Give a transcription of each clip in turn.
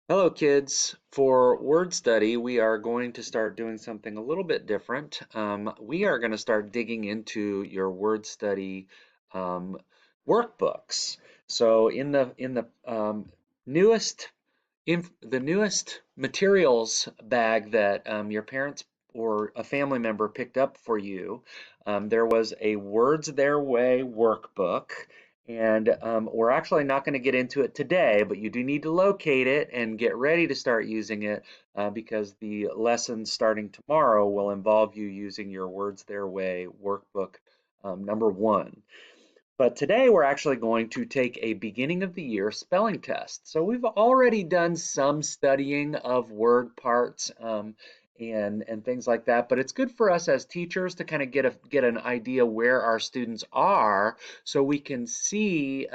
Hello, kids. For word study, we are going to start doing something a little bit different. We are going to start digging into your word study um, workbooks. So, in the newest the newest materials bag that your parents or a family member picked up for you, there was a Words Their Way workbook. And we're actually not going to get into it today, but you do need to locate it and get ready to start using it because the lessons starting tomorrow will involve you using your Words Their Way workbook number one. But today we're actually going to take a beginning of the year spelling test. So we've already done some studying of word parts and things like that, but it's good for us as teachers to kind of get an idea where our students are so we can see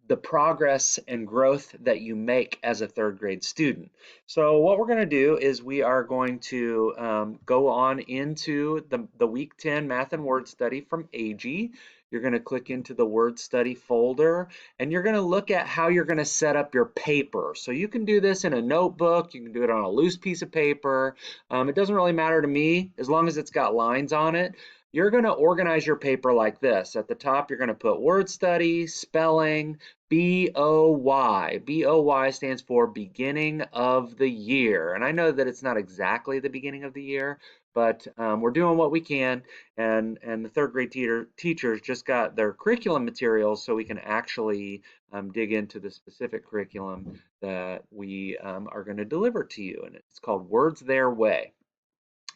the progress and growth that you make as a third grade student. So what we're going to do is we are going to go on into the week 10 math and word study from AG. You're going to click into the word study folder and you're going to look at how you're going to set up your paper. So you can do this in a notebook, you can do it on a loose piece of paper. It doesn't really matter to me as long as it's got lines on it. You're going to organize your paper like this. At the top, you're going to put word study, spelling, BOY. BOY stands for beginning of the year. And I know that it's not exactly the beginning of the year, but we're doing what we can, and the third grade teachers just got their curriculum materials so we can actually dig into the specific curriculum that we are going to deliver to you, and it's called Words Their Way.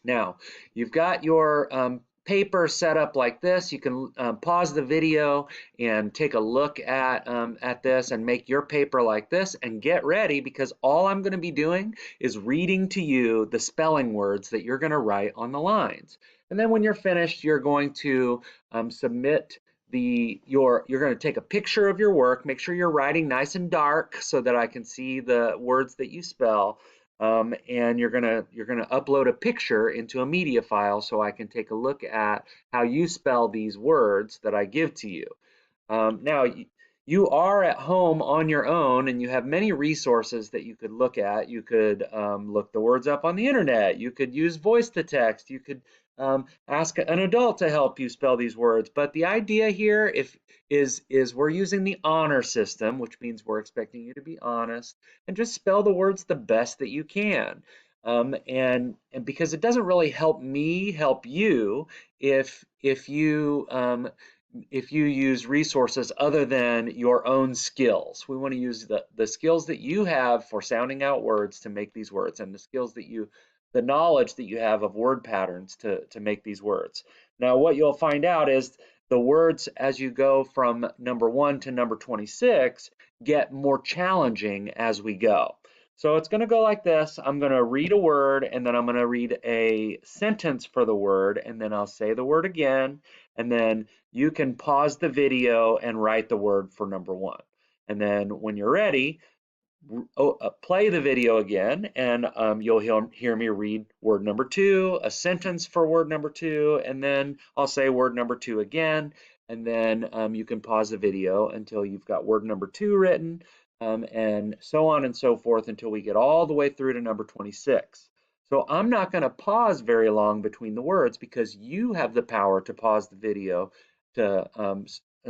Now, you've got your paper set up like this. You can pause the video and take a look at this and make your paper like this and get ready because all I'm going to be doing is reading to you the spelling words that you're going to write on the lines. And then when you're finished, you're going to submit you're going to take a picture of your work, make sure you're writing nice and dark so that I can see the words that you spell. And you're gonna upload a picture into a media file so I can take a look at how you spell these words that I give to you. Now, you are at home on your own and you have many resources that you could look at. You could look the words up on the internet. You could use voice to text. You could ask an adult to help you spell these words. But the idea here is we're using the honor system, which means we're expecting you to be honest and just spell the words the best that you can. And because it doesn't really help me help you if you use resources other than your own skills. We want to use the skills that you have for sounding out words to make these words and the knowledge that you have of word patterns to make these words. Now, what you'll find out is the words as you go from number 1 to number 26 get more challenging as we go. So it's going to go like this. I'm going to read a word and then I'm going to read a sentence for the word and then I'll say the word again and then you can pause the video and write the word for number 1. And then when you're ready, play the video again and you'll hear me read word number 2, a sentence for word number 2, and then I'll say word number 2 again, and then you can pause the video until you've got word number 2 written, and so on and so forth until we get all the way through to number 26. So I'm not going to pause very long between the words because you have the power to pause the video to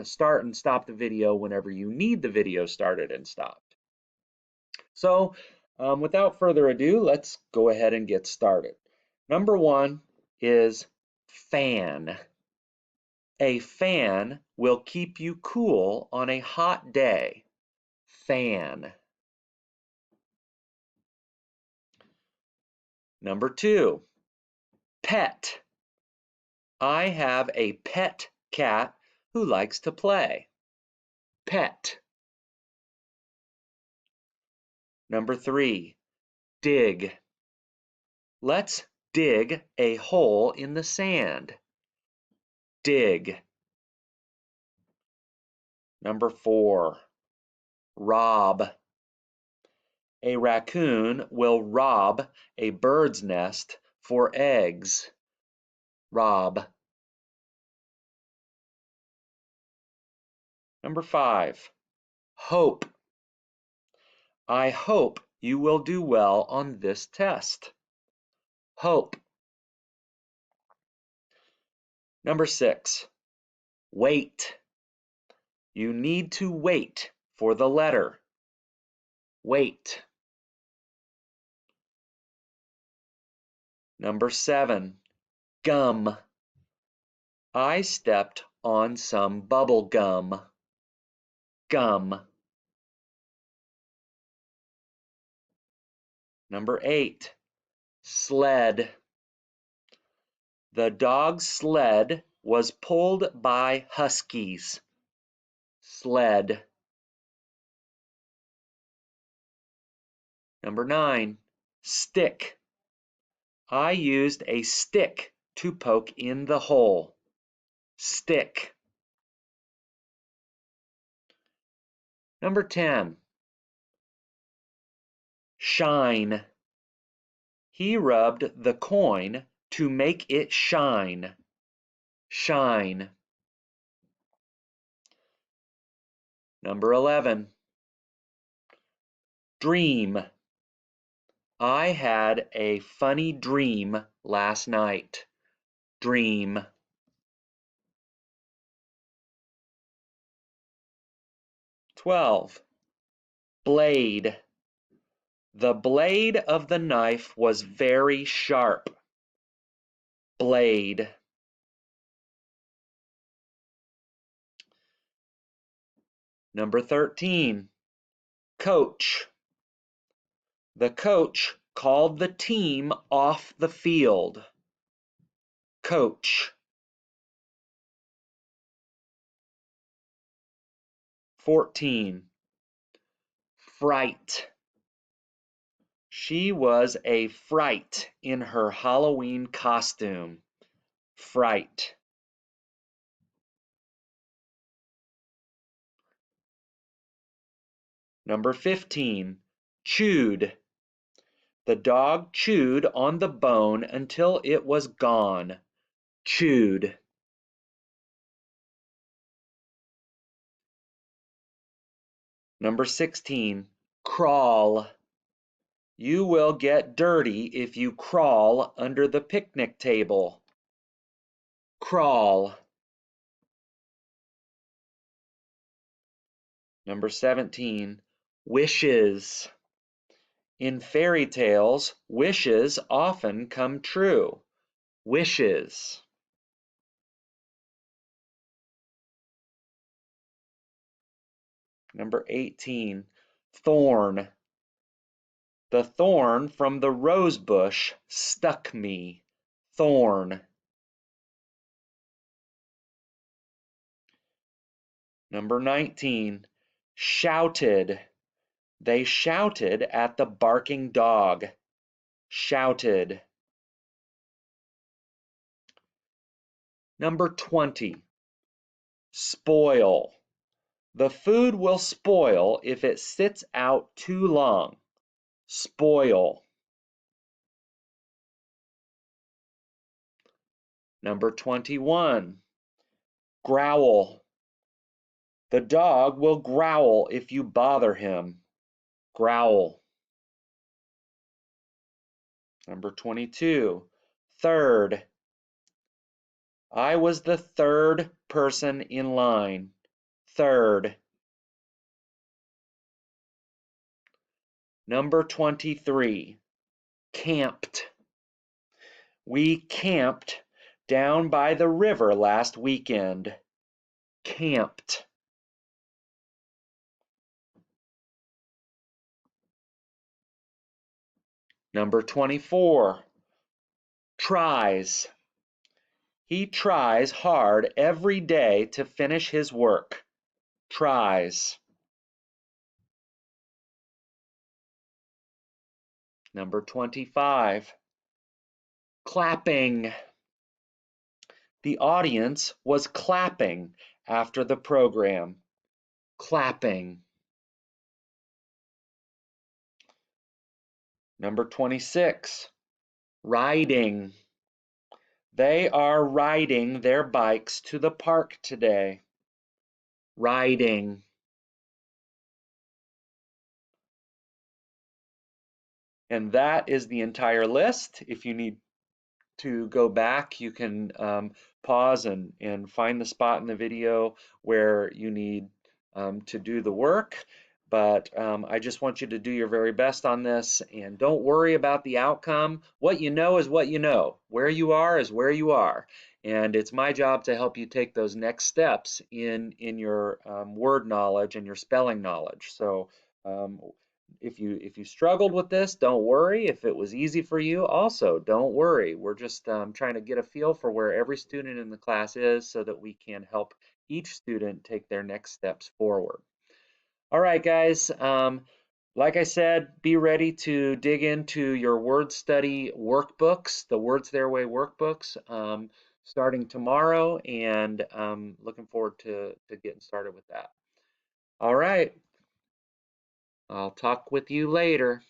start and stop the video whenever you need the video started and stopped. So without further ado, let's go ahead and get started. Number 1 is fan. A fan will keep you cool on a hot day. Fan. Number 2, pet. I have a pet cat who likes to play. Pet. Number 3, dig. Let's dig a hole in the sand. Dig. Number 4, rob. A raccoon will rob a bird's nest for eggs. Rob. Number 5, hope. I hope You will do well on this test. Hope. Number 6, wait. You need to wait for the letter. Wait. Number 7, gum. I stepped on some bubble gum. Gum. Number 8, sled. The dog's sled was pulled by huskies. Sled. Number 9, stick. I used a stick to poke in the hole. Stick. Number 10, shine. He rubbed the coin to make it shine. Shine. Number 11, dream. I had a funny dream last night. Dream. "12, blade. The blade of the knife was very sharp. Blade. Number 13, coach. The coach called the team off the field. Coach. 14, fright. She was a fright in her Halloween costume. Fright. Number 15, chewed. The dog chewed on the bone until it was gone. Chewed. Number 16, crawl. You will get dirty if you crawl under the picnic table. Crawl. Number 17, wishes. In fairy tales, wishes often come true. Wishes. Number 18, thorn. The thorn from the rose bush stuck me. Thorn. Number 19, shouted. They shouted at the barking dog. Shouted. Number 20, spoil. The food will spoil if it sits out too long. Spoil. Number 21, growl. The dog will growl if you bother him. Growl. Number 22, third. I was the third person in line. Third. Number 23, camped. We camped down by the river last weekend. Camped. Number 24, tries. He tries hard every day to finish his work. Tries. Number 25, clapping. The audience was clapping after the program. Clapping. Number 26, riding. They are riding their bikes to the park today. Riding. And that is the entire list. If you need to go back, you can pause and find the spot in the video where you need to do the work. But I just want you to do your very best on this and don't worry about the outcome. What you know is what you know. Where you are is where you are. And it's my job to help you take those next steps in your word knowledge and your spelling knowledge. So um, if you struggled with this, don't worry. If it was easy for you, also don't worry. We're just trying to get a feel for where every student in the class is so that we can help each student take their next steps forward. All right, guys. Like I said, be ready to dig into your word study workbooks, the Words Their Way workbooks, starting tomorrow, and looking forward to getting started with that. All right. I'll talk with you later.